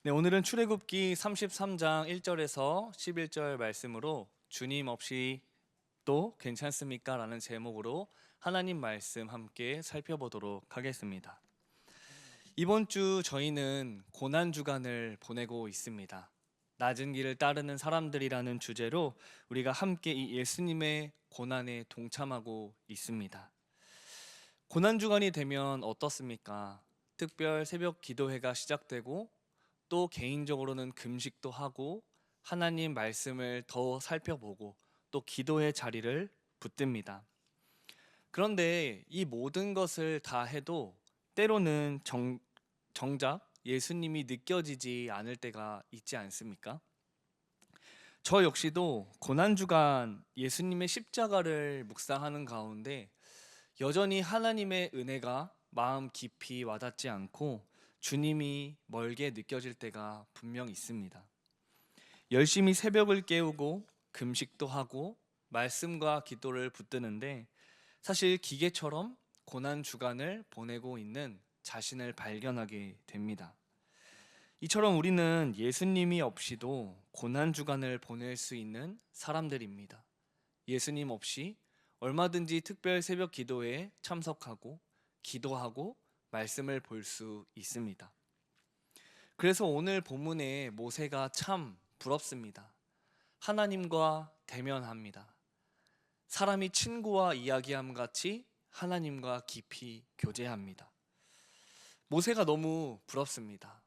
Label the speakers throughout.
Speaker 1: 네, 오늘은 출애굽기 33장 1절에서 11절 말씀으로 주님 없이 또 괜찮습니까? 라는 제목으로 하나님 말씀 함께 살펴보도록 하겠습니다. 이번 주 저희는 고난 주간을 보내고 있습니다. 낮은 길을 따르는 사람들이라는 주제로 우리가 함께 이 예수님의 고난에 동참하고 있습니다. 고난 주간이 되면 어떻습니까? 특별 새벽 기도회가 시작되고 또 개인적으로는 금식도 하고 하나님 말씀을 더 살펴보고 또 기도의 자리를 붙듭니다. 그런데 이 모든 것을 다 해도 때로는 정작 예수님이 느껴지지 않을 때가 있지 않습니까? 저 역시도 고난주간 예수님의 십자가를 묵상하는 가운데 여전히 하나님의 은혜가 마음 깊이 와닿지 않고 주님이 멀게 느껴질 때가 분명 있습니다. 열심히 새벽을 깨우고 금식도 하고 말씀과 기도를 붙드는데 사실 기계처럼 고난 주간을 보내고 있는 자신을 발견하게 됩니다. 이처럼 우리는 예수님이 없이도 고난 주간을 보낼 수 있는 사람들입니다. 예수님 없이 얼마든지 특별 새벽 기도에 참석하고 기도하고 말씀을 볼 수 있습니다. 그래서 오늘 본문의 모세가 참 부럽습니다. 하나님과 대면합니다. 사람이 친구와 이야기함 같이 하나님과 깊이 교제합니다. 모세가 너무 부럽습니다.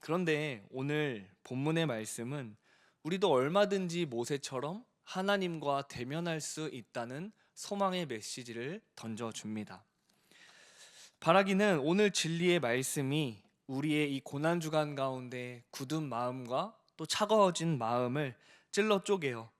Speaker 1: 그런데 오늘 본문의 말씀은 우리도 얼마든지 모세처럼 하나님과 대면할 수 있다는 소망의 메시지를 던져줍니다. 바라기는 오늘 진리의 말씀이 우리의 이 고난주간 가운데 굳은 마음과 또 차가워진 마음을 찔러 쪼개어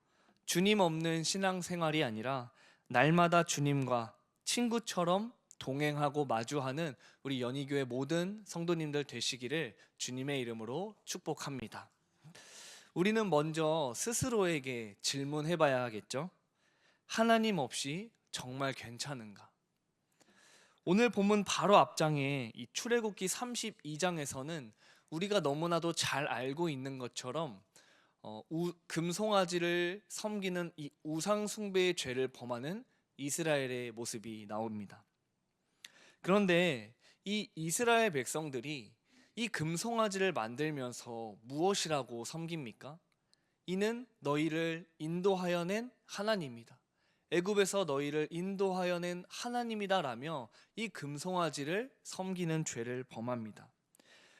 Speaker 1: 주님 없는 신앙생활이 아니라 날마다 주님과 친구처럼 동행하고 마주하는 우리 연희교회 모든 성도님들 되시기를 주님의 이름으로 축복합니다. 우리는 먼저 스스로에게 질문해 봐야 하겠죠? 하나님 없이 정말 괜찮은가? 오늘 본문 바로 앞장에 이 출애굽기 32장에서는 우리가 너무나도 잘 알고 있는 것처럼 금송아지를 섬기는 이 우상 숭배의 죄를 범하는 이스라엘의 모습이 나옵니다. 그런데 이 이스라엘 백성들이 이 금송아지를 만들면서 무엇이라고 섬깁니까? 이는 너희를 인도하여 낸 하나님이다. 애굽에서 너희를 인도하여 낸 하나님이다라며 이 금송아지를 섬기는 죄를 범합니다.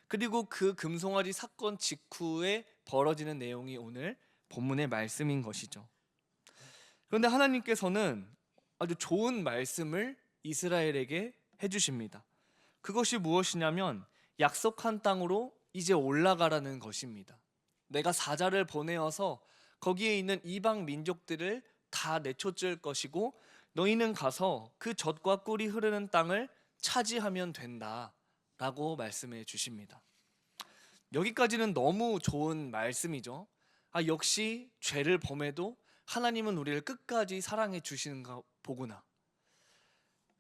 Speaker 1: 그리고 그 금송아지 사건 직후에 벌어지는 내용이 오늘 본문의 말씀인 것이죠. 그런데 하나님께서는 아주 좋은 말씀을 이스라엘에게 해주십니다. 그것이 무엇이냐면 약속한 땅으로 이제 올라가라는 것입니다. 내가 사자를 보내어서 거기에 있는 이방 민족들을 다 내쫓을 것이고 너희는 가서 그 젖과 꿀이 흐르는 땅을 차지하면 된다 라고 말씀해 주십니다. 여기까지는 너무 좋은 말씀이죠. 역시 죄를 범해도 하나님은 우리를 끝까지 사랑해 주시는가 보구나.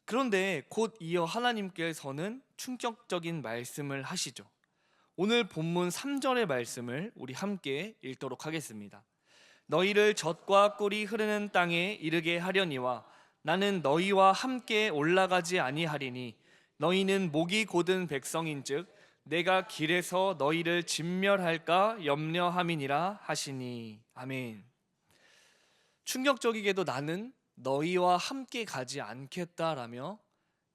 Speaker 1: 그런데 곧 이어 하나님께서는 충격적인 말씀을 하시죠. 오늘 본문 3절의 말씀을 우리 함께 읽도록 하겠습니다. 너희를 젖과 꿀이 흐르는 땅에 이르게 하려니와 나는 너희와 함께 올라가지 아니하리니 너희는 목이 곧은 백성인즉 내가 길에서 너희를 진멸할까 염려함이니라 하시니. 아멘. 충격적이게도 나는 너희와 함께 가지 않겠다라며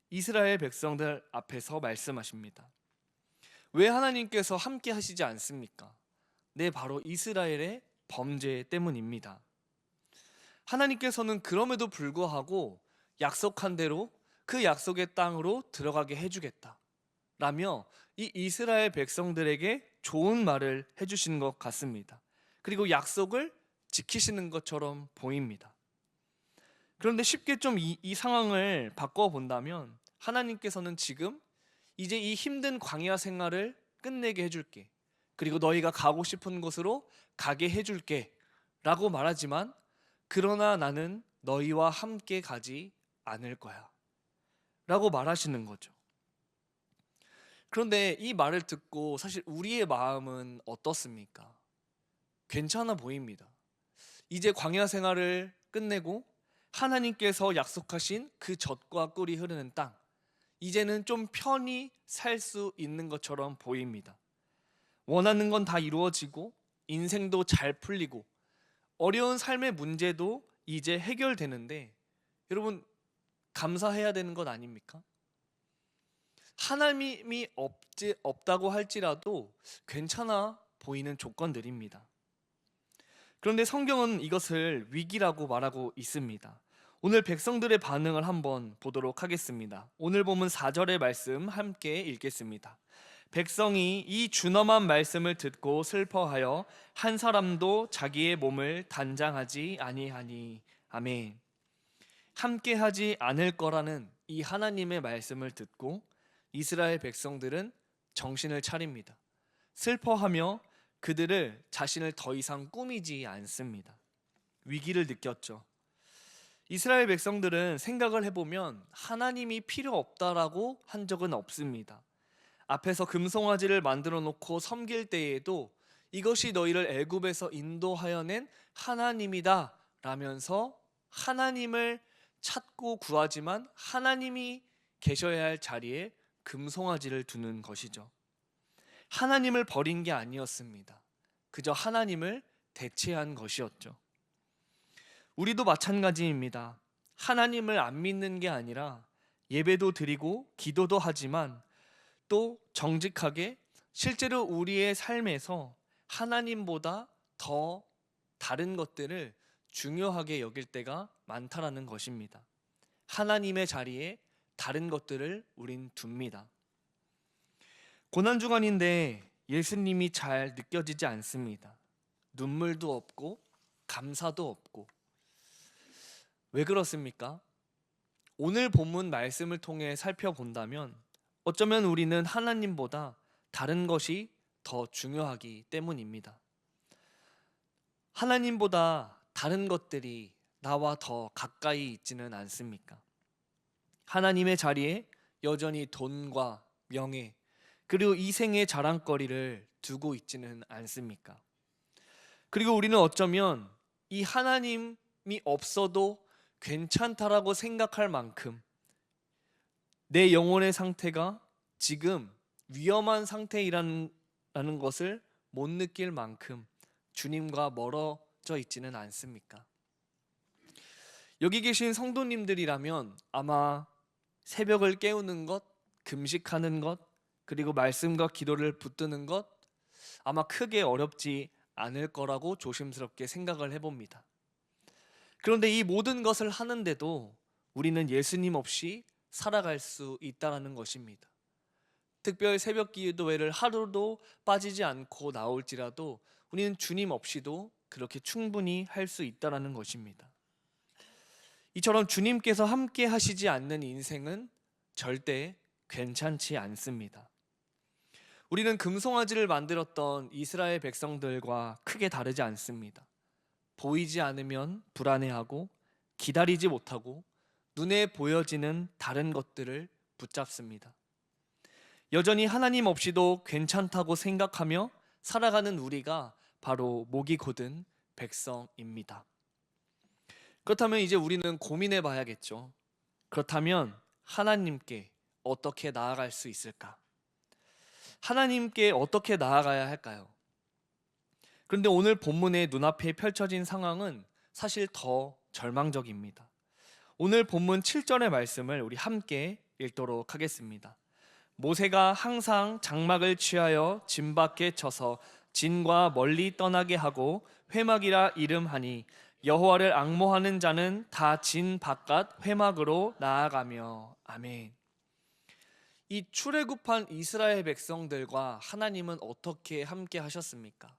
Speaker 1: 이스라엘 백성들 앞에서 말씀하십니다. 왜 하나님께서 함께 하시지 않습니까? 네, 바로 이스라엘의 범죄 때문입니다. 하나님께서는 그럼에도 불구하고 약속한 대로 그 약속의 땅으로 들어가게 해주겠다 라며 이 이스라엘 백성들에게 좋은 말을 해주시는 것 같습니다. 그리고 약속을 지키시는 것처럼 보입니다. 그런데 쉽게 좀 이 상황을 바꿔본다면 하나님께서는 지금 이제 이 힘든 광야 생활을 끝내게 해줄게, 그리고 너희가 가고 싶은 곳으로 가게 해줄게 라고 말하지만 그러나 나는 너희와 함께 가지 않을 거야 라고 말하시는 거죠. 그런데 이 말을 듣고 사실 우리의 마음은 어떻습니까? 괜찮아 보입니다. 이제 광야 생활을 끝내고 하나님께서 약속하신 그 젖과 꿀이 흐르는 땅, 이제는 좀 편히 살 수 있는 것처럼 보입니다. 원하는 건 다 이루어지고 인생도 잘 풀리고 어려운 삶의 문제도 이제 해결되는데, 여러분, 감사해야 되는 것 아닙니까? 하나님이 없다고 할지라도 괜찮아 보이는 조건들입니다. 그런데 성경은 이것을 위기라고 말하고 있습니다. 오늘 백성들의 반응을 한번 보도록 하겠습니다. 오늘 본문 4절의 말씀 함께 읽겠습니다. 백성이 이 준엄한 말씀을 듣고 슬퍼하여 한 사람도 자기의 몸을 단장하지 아니하니. 아멘. 함께하지 않을 거라는 이 하나님의 말씀을 듣고 이스라엘 백성들은 정신을 차립니다. 슬퍼하며 그들을 자신을 더 이상 꾸미지 않습니다. 위기를 느꼈죠. 이스라엘 백성들은 생각을 해보면 하나님이 필요 없다라고 한 적은 없습니다. 앞에서 금송아지를 만들어 놓고 섬길 때에도 이것이 너희를 애굽에서 인도하여 낸 하나님이다 라면서 하나님을 찾고 구하지만 하나님이 계셔야 할 자리에 금송아지를 두는 것이죠. 하나님을 버린 게 아니었습니다. 그저 하나님을 대체한 것이었죠. 우리도 마찬가지입니다. 하나님을 안 믿는 게 아니라 예배도 드리고 기도도 하지만 또 정직하게 실제로 우리의 삶에서 하나님보다 더 다른 것들을 중요하게 여길 때가 많다라는 것입니다. 하나님의 자리에 다른 것들을 우린 둡니다. 고난주간인데 예수님이 잘 느껴지지 않습니다. 눈물도 없고 감사도 없고. 왜 그렇습니까? 오늘 본문 말씀을 통해 살펴본다면 어쩌면 우리는 하나님보다 다른 것이 더 중요하기 때문입니다. 하나님보다 다른 것들이 나와 더 가까이 있지는 않습니까? 하나님의 자리에 여전히 돈과 명예, 그리고 이생의 자랑거리를 두고 있지는 않습니까? 그리고 우리는 어쩌면 이 하나님이 없어도 괜찮다라고 생각할 만큼 내 영혼의 상태가 지금 위험한 상태이라는 것을 못 느낄 만큼 주님과 멀어져 있지는 않습니까? 여기 계신 성도님들이라면 아마 새벽을 깨우는 것, 금식하는 것, 그리고 말씀과 기도를 붙드는 것 아마 크게 어렵지 않을 거라고 조심스럽게 생각을 해봅니다. 그런데 이 모든 것을 하는데도 우리는 예수님 없이 살아갈 수 있다는 것입니다. 특별 새벽 기도회를 하루도 빠지지 않고 나올지라도 우리는 주님 없이도 그렇게 충분히 할 수 있다는 것입니다. 이처럼 주님께서 함께 하시지 않는 인생은 절대 괜찮지 않습니다. 우리는 금송아지를 만들었던 이스라엘 백성들과 크게 다르지 않습니다. 보이지 않으면 불안해하고 기다리지 못하고 눈에 보여지는 다른 것들을 붙잡습니다. 여전히 하나님 없이도 괜찮다고 생각하며 살아가는 우리가 바로 목이 곧은 백성입니다. 그렇다면 이제 우리는 고민해 봐야겠죠. 그렇다면 하나님께 어떻게 나아갈 수 있을까? 하나님께 어떻게 나아가야 할까요? 그런데 오늘 본문의 눈앞에 펼쳐진 상황은 사실 더 절망적입니다. 오늘 본문 7절의 말씀을 우리 함께 읽도록 하겠습니다. 모세가 항상 장막을 취하여 진 밖에 쳐서 진과 멀리 떠나게 하고 회막이라 이름하니 여호와를 앙모하는 자는 다 진 바깥 회막으로 나아가며. 아멘. 이 출애굽한 이스라엘 백성들과 하나님은 어떻게 함께 하셨습니까?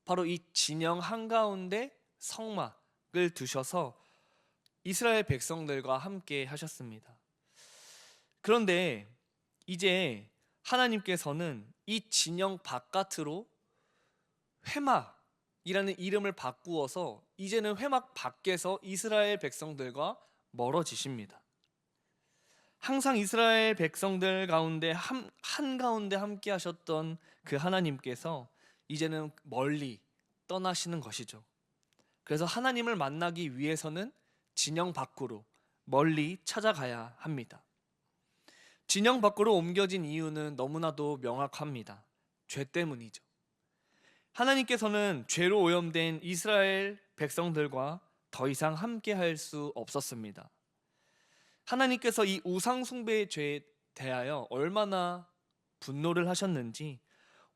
Speaker 1: 바로 이 진영 한가운데 성막을 두셔서 이스라엘 백성들과 함께 하셨습니다. 그런데 이제 하나님께서는 이 진영 바깥으로 회막이라는 이름을 바꾸어서 이제는 회막 밖에서 이스라엘 백성들과 멀어지십니다. 항상 이스라엘 백성들 가운데 한가운데 함께 하셨던 그 하나님께서 이제는 멀리 떠나시는 것이죠. 그래서 하나님을 만나기 위해서는 진영 밖으로 멀리 찾아가야 합니다. 진영 밖으로 옮겨진 이유는 너무나도 명확합니다. 죄 때문이죠. 하나님께서는 죄로 오염된 이스라엘 백성들과 더 이상 함께 할 수 없었습니다. 하나님께서 이 우상 숭배의 죄에 대하여 얼마나 분노를 하셨는지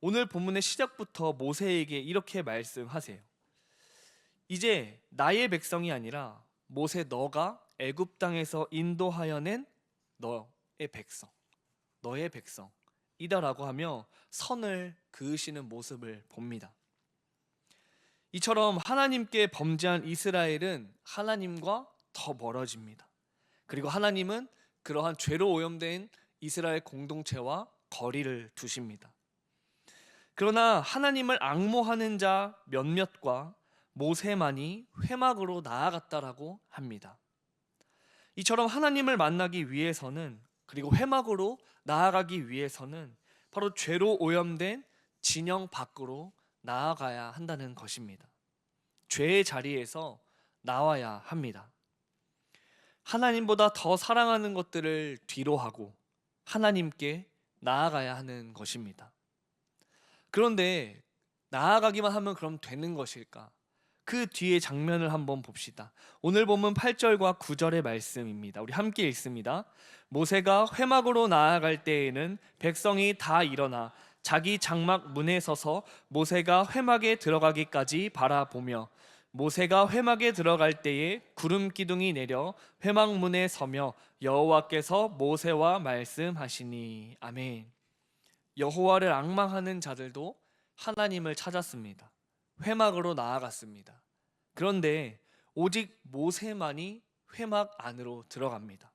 Speaker 1: 오늘 본문의 시작부터 모세에게 이렇게 말씀하세요. 이제 나의 백성이 아니라 모세 너가 애굽 땅에서 인도하여 낸 너의 백성, 너의 백성이다라고 하며 선을 그으시는 모습을 봅니다. 이처럼 하나님께 범죄한 이스라엘은 하나님과 더 멀어집니다. 그리고 하나님은 그러한 죄로 오염된 이스라엘 공동체와 거리를 두십니다. 그러나 하나님을 앙모하는 자 몇몇과 모세만이 회막으로 나아갔다라고 합니다. 이처럼 하나님을 만나기 위해서는, 그리고 회막으로 나아가기 위해서는 바로 죄로 오염된 진영 밖으로 나아가야 한다는 것입니다. 죄의 자리에서 나와야 합니다. 하나님보다 더 사랑하는 것들을 뒤로 하고 하나님께 나아가야 하는 것입니다. 그런데 나아가기만 하면 그럼 되는 것일까? 그 뒤의 장면을 한번 봅시다. 오늘 본문 8절과 9절의 말씀입니다. 우리 함께 읽습니다. 모세가 회막으로 나아갈 때에는 백성이 다 일어나 자기 장막 문에 서서 모세가 회막에 들어가기까지 바라보며, 모세가 회막에 들어갈 때에 구름 기둥이 내려 회막 문에 서며 여호와께서 모세와 말씀하시니. 아멘. 여호와를 앙망하는 자들도 하나님을 찾았습니다. 회막으로 나아갔습니다. 그런데 오직 모세만이 회막 안으로 들어갑니다.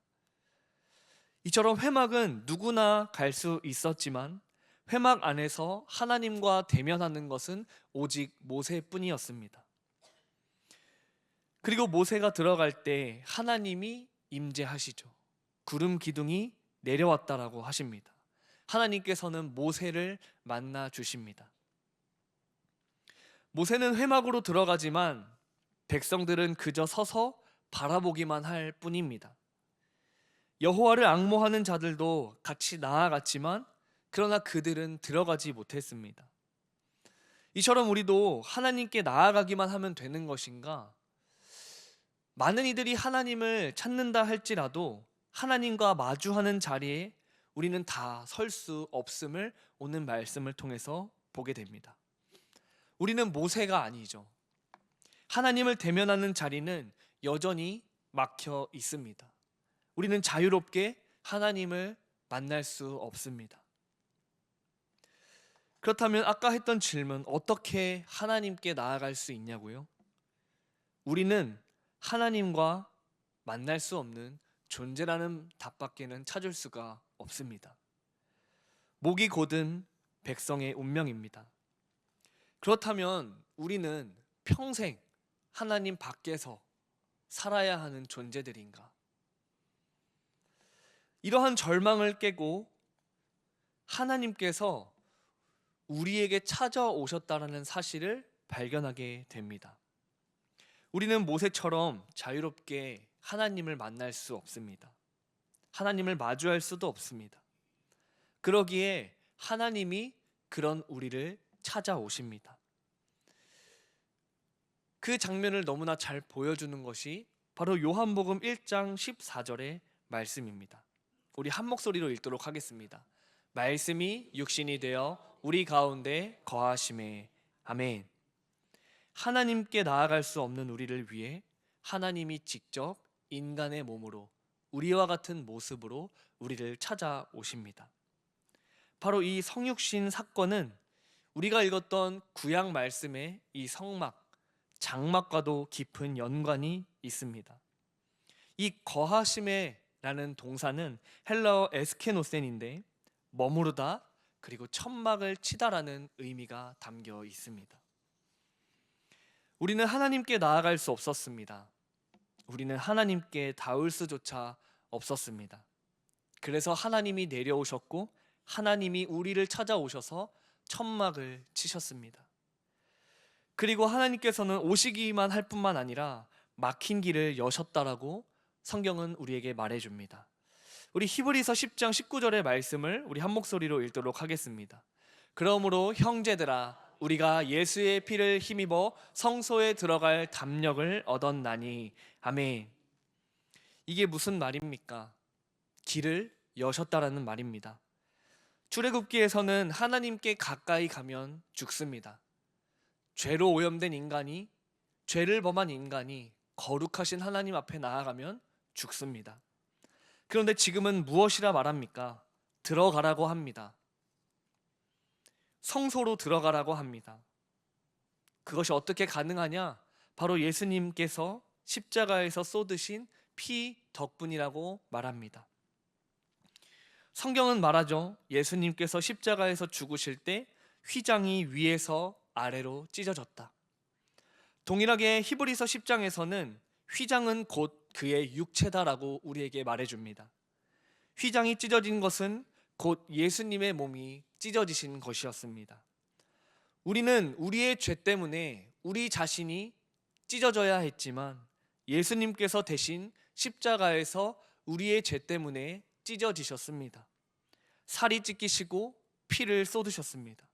Speaker 1: 이처럼 회막은 누구나 갈 수 있었지만 회막 안에서 하나님과 대면하는 것은 오직 모세뿐이었습니다. 그리고 모세가 들어갈 때 하나님이 임재하시죠. 구름 기둥이 내려왔다라고 하십니다. 하나님께서는 모세를 만나 주십니다. 모세는 회막으로 들어가지만 백성들은 그저 서서 바라보기만 할 뿐입니다. 여호와를 앙모하는 자들도 같이 나아갔지만 그러나 그들은 들어가지 못했습니다. 이처럼 우리도 하나님께 나아가기만 하면 되는 것인가? 많은 이들이 하나님을 찾는다 할지라도 하나님과 마주하는 자리에 우리는 다 설 수 없음을 오늘 말씀을 통해서 보게 됩니다. 우리는 모세가 아니죠. 하나님을 대면하는 자리는 여전히 막혀 있습니다. 우리는 자유롭게 하나님을 만날 수 없습니다. 그렇다면 아까 했던 질문, 어떻게 하나님께 나아갈 수 있냐고요? 우리는 하나님과 만날 수 없는 존재라는 답밖에는 찾을 수가 없습니다. 목이 곧은 백성의 운명입니다. 그렇다면 우리는 평생 하나님 밖에서 살아야 하는 존재들인가? 이러한 절망을 깨고 하나님께서 우리에게 찾아오셨다는 사실을 발견하게 됩니다. 우리는 모세처럼 자유롭게 하나님을 만날 수 없습니다. 하나님을 마주할 수도 없습니다. 그러기에 하나님이 그런 우리를 찾아오십니다. 그 장면을 너무나 잘 보여주는 것이 바로 요한복음 1장 14절의 말씀입니다. 우리 한 목소리로 읽도록 하겠습니다. 말씀이 육신이 되어 우리 가운데 거하심에. 아멘. 하나님께 나아갈 수 없는 우리를 위해 하나님이 직접 인간의 몸으로 우리와 같은 모습으로 우리를 찾아오십니다. 바로 이 성육신 사건은 우리가 읽었던 구약 말씀의 이 성막, 장막과도 깊은 연관이 있습니다. 이 거하심에 라는 동사는 헬라어 에스케노센인데 머무르다 그리고 천막을 치다라는 의미가 담겨 있습니다. 우리는 하나님께 나아갈 수 없었습니다. 우리는 하나님께 닿을 수조차 없었습니다. 그래서 하나님이 내려오셨고 하나님이 우리를 찾아오셔서 천막을 치셨습니다. 그리고 하나님께서는 오시기만 할 뿐만 아니라 막힌 길을 여셨다라고 성경은 우리에게 말해줍니다. 우리 히브리서 10장 19절의 말씀을 우리 한 목소리로 읽도록 하겠습니다. 그러므로 형제들아 우리가 예수의 피를 힘입어 성소에 들어갈 담력을 얻었나니. 아멘. 이게 무슨 말입니까? 길을 여셨다라는 말입니다. 출애굽기에서는 하나님께 가까이 가면 죽습니다. 죄로 오염된 인간이, 죄를 범한 인간이 거룩하신 하나님 앞에 나아가면 죽습니다. 그런데 지금은 무엇이라 말합니까? 들어가라고 합니다. 성소로 들어가라고 합니다. 그것이 어떻게 가능하냐? 바로 예수님께서 십자가에서 쏟으신 피 덕분이라고 말합니다. 성경은 말하죠. 예수님께서 십자가에서 죽으실 때 휘장이 위에서 아래로 찢어졌다. 동일하게 히브리서 10장에서는 휘장은 곧 그의 육체다라고 우리에게 말해줍니다. 휘장이 찢어진 것은 곧 예수님의 몸이 찢어지신 것이었습니다. 우리는 우리의 죄 때문에 우리 자신이 찢어져야 했지만 예수님께서 대신 십자가에서 우리의 죄 때문에 찢어지셨습니다. 살이 찢기시고 피를 쏟으셨습니다.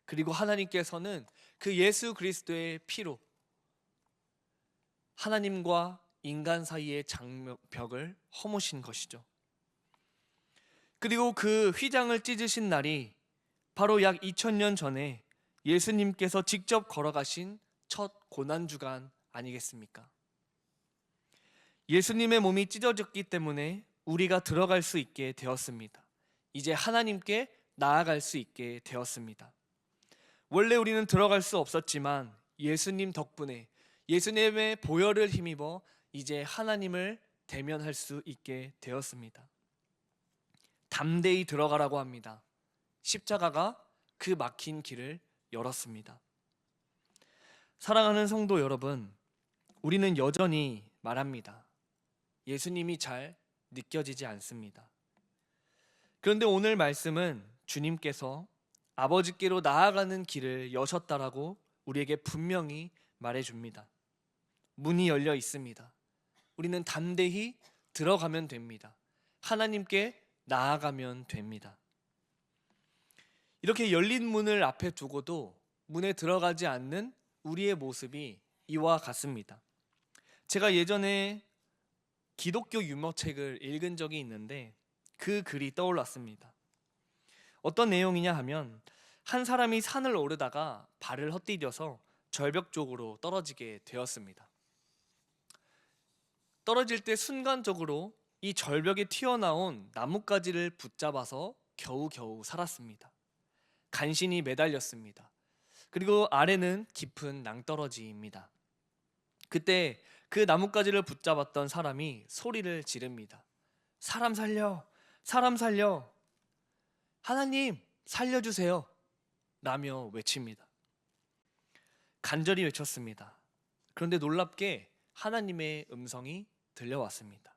Speaker 1: 그리고 하나님께서는 그 예수 그리스도의 피로 하나님과 인간 사이의 장벽을 허무신 것이죠. 그리고 그 휘장을 찢으신 날이 바로 약 2000년 전에 예수님께서 직접 걸어가신 첫 고난주간 아니겠습니까? 예수님의 몸이 찢어졌기 때문에 우리가 들어갈 수 있게 되었습니다. 이제 하나님께 나아갈 수 있게 되었습니다. 원래 우리는 들어갈 수 없었지만 예수님 덕분에 예수님의 보혈을 힘입어 이제 하나님을 대면할 수 있게 되었습니다. 담대히 들어가라고 합니다. 십자가가 그 막힌 길을 열었습니다. 사랑하는 성도 여러분, 우리는 여전히 말합니다. 예수님이 잘 느껴지지 않습니다. 그런데 오늘 말씀은 주님께서 아버지께로 나아가는 길을 여셨다라고 우리에게 분명히 말해줍니다. 문이 열려 있습니다. 우리는 담대히 들어가면 됩니다. 하나님께 나아가면 됩니다. 이렇게 열린 문을 앞에 두고도 문에 들어가지 않는 우리의 모습이 이와 같습니다. 제가 예전에 기독교 유머책을 읽은 적이 있는데 그 글이 떠올랐습니다. 어떤 내용이냐 하면 한 사람이 산을 오르다가 발을 헛디뎌서 절벽 쪽으로 떨어지게 되었습니다. 떨어질 때 순간적으로 이 절벽에 튀어나온 나뭇가지를 붙잡아서 겨우겨우 살았습니다. 간신히 매달렸습니다. 그리고 아래는 깊은 낭떠러지입니다. 그때 그 나뭇가지를 붙잡았던 사람이 소리를 지릅니다. 사람 살려! 사람 살려! 하나님 살려주세요! 라며 외칩니다. 간절히 외쳤습니다. 그런데 놀랍게 하나님의 음성이 들려왔습니다.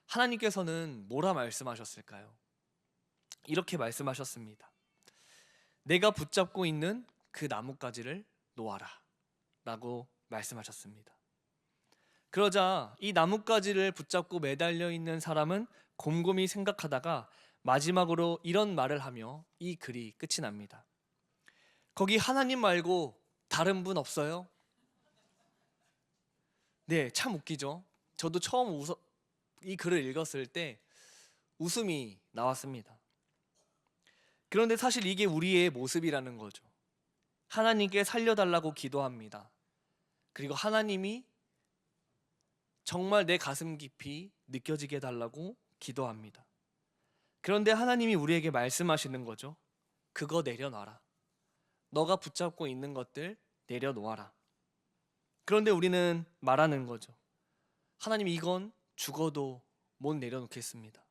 Speaker 1: 하나님께서는 뭐라 말씀하셨을까요? 이렇게 말씀하셨습니다. 내가 붙잡고 있는 그 나뭇가지를 놓아라 라고 말씀하셨습니다. 그러자 이 나뭇가지를 붙잡고 매달려 있는 사람은 곰곰이 생각하다가 마지막으로 이런 말을 하며 이 글이 끝이 납니다. 거기 하나님 말고 다른 분 없어요? 네, 참 웃기죠? 저도 처음 이 글을 읽었을 때 웃음이 나왔습니다. 그런데 사실 이게 우리의 모습이라는 거죠. 하나님께 살려달라고 기도합니다. 그리고 하나님이 정말 내 가슴 깊이 느껴지게 해달라고 기도합니다. 그런데 하나님이 우리에게 말씀하시는 거죠. 그거 내려놔라. 너가 붙잡고 있는 것들 내려놓아라. 그런데 우리는 말하는 거죠. 하나님, 이건 죽어도 못 내려놓겠습니다.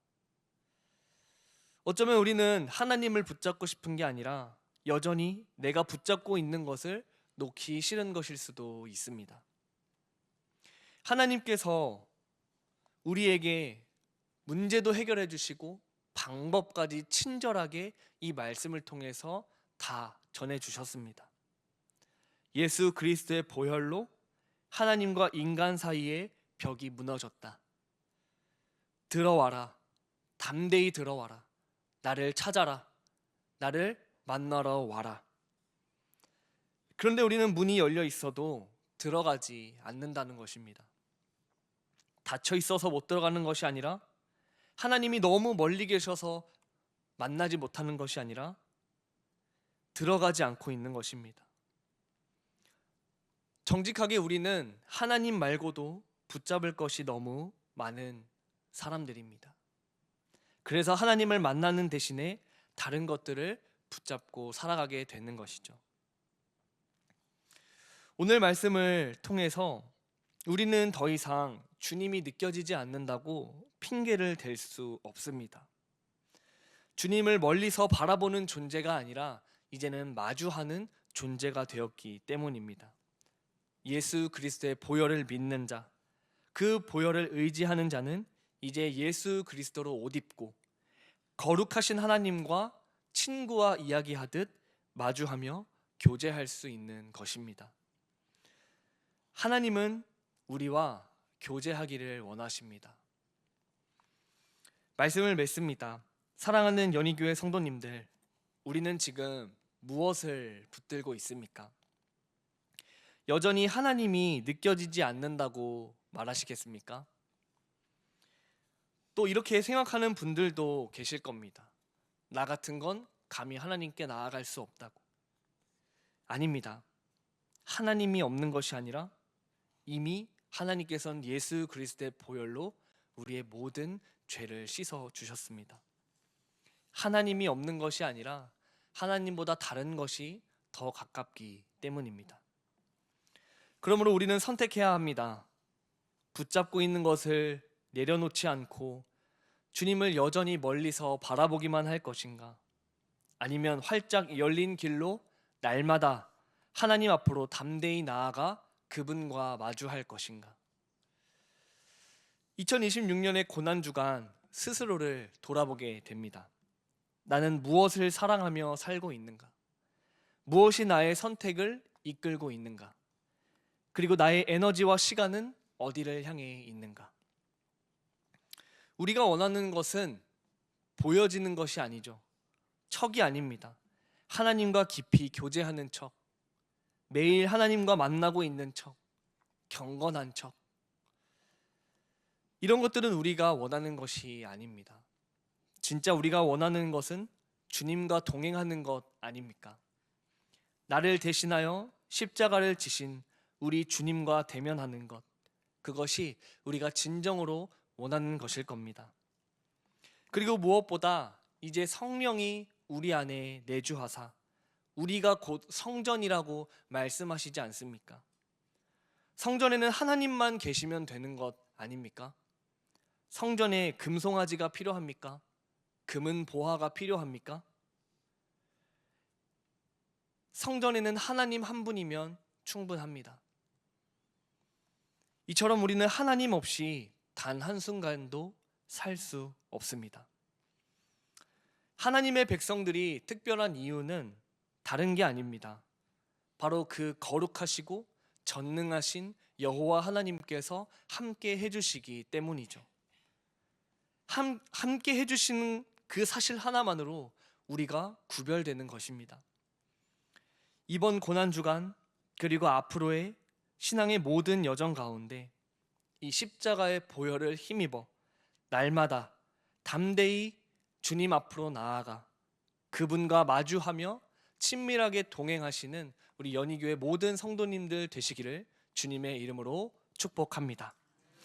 Speaker 1: 어쩌면 우리는 하나님을 붙잡고 싶은 게 아니라 여전히 내가 붙잡고 있는 것을 놓기 싫은 것일 수도 있습니다. 하나님께서 우리에게 문제도 해결해 주시고 방법까지 친절하게 이 말씀을 통해서 다 전해 주셨습니다. 예수 그리스도의 보혈로 하나님과 인간 사이의 벽이 무너졌다. 들어와라. 담대히 들어와라. 나를 찾아라. 나를 만나러 와라. 그런데 우리는 문이 열려 있어도 들어가지 않는다는 것입니다. 닫혀 있어서 못 들어가는 것이 아니라 하나님이 너무 멀리 계셔서 만나지 못하는 것이 아니라 들어가지 않고 있는 것입니다. 정직하게 우리는 하나님 말고도 붙잡을 것이 너무 많은 사람들입니다. 그래서 하나님을 만나는 대신에 다른 것들을 붙잡고 살아가게 되는 것이죠. 오늘 말씀을 통해서 우리는 더 이상 주님이 느껴지지 않는다고 핑계를 댈 수 없습니다. 주님을 멀리서 바라보는 존재가 아니라 이제는 마주하는 존재가 되었기 때문입니다. 예수 그리스도의 보혈을 믿는 자, 그 보혈을 의지하는 자는 이제 예수 그리스도로 옷 입고 거룩하신 하나님과 친구와 이야기하듯 마주하며 교제할 수 있는 것입니다. 하나님은 우리와 교제하기를 원하십니다. 말씀을 맺습니다. 사랑하는 연희교회 성도님들, 우리는 지금 무엇을 붙들고 있습니까? 여전히 하나님이 느껴지지 않는다고 말하시겠습니까? 또 이렇게 생각하는 분들도 계실 겁니다. 나 같은 건 감히 하나님께 나아갈 수 없다고. 아닙니다. 하나님이 없는 것이 아니라 이미 하나님께서는 예수 그리스도의 보혈로 우리의 모든 죄를 씻어 주셨습니다. 하나님이 없는 것이 아니라 하나님보다 다른 것이 더 가깝기 때문입니다. 그러므로 우리는 선택해야 합니다. 붙잡고 있는 것을 내려놓지 않고 주님을 여전히 멀리서 바라보기만 할 것인가? 아니면 활짝 열린 길로 날마다 하나님 앞으로 담대히 나아가 그분과 마주할 것인가? 2026년의 고난주간 스스로를 돌아보게 됩니다. 나는 무엇을 사랑하며 살고 있는가? 무엇이 나의 선택을 이끌고 있는가? 그리고 나의 에너지와 시간은 어디를 향해 있는가? 우리가 원하는 것은 보여지는 것이 아니죠. 척이 아닙니다. 하나님과 깊이 교제하는 척, 매일 하나님과 만나고 있는 척, 경건한 척, 이런 것들은 우리가 원하는 것이 아닙니다. 진짜 우리가 원하는 것은 주님과 동행하는 것 아닙니까? 나를 대신하여 십자가를 지신 우리 주님과 대면하는 것, 그것이 우리가 진정으로 원하는 것일 겁니다. 그리고 무엇보다 이제 성령이 우리 안에 내주하사 우리가 곧 성전이라고 말씀하시지 않습니까? 성전에는 하나님만 계시면 되는 것 아닙니까? 성전에 금송아지가 필요합니까? 금은 보화가 필요합니까? 성전에는 하나님 한 분이면 충분합니다. 이처럼 우리는 하나님 없이 단 한순간도 살 수 없습니다. 하나님의 백성들이 특별한 이유는 다른 게 아닙니다. 바로 그 거룩하시고 전능하신 여호와 하나님께서 함께 해주시기 때문이죠. 함께 해주시는 그 사실 하나만으로 우리가 구별되는 것입니다. 이번 고난주간 그리고 앞으로의 신앙의 모든 여정 가운데 이 십자가의 보혈을 힘입어 날마다 담대히 주님 앞으로 나아가 그분과 마주하며 친밀하게 동행하시는 우리 연희교회 모든 성도님들 되시기를 주님의 이름으로 축복합니다.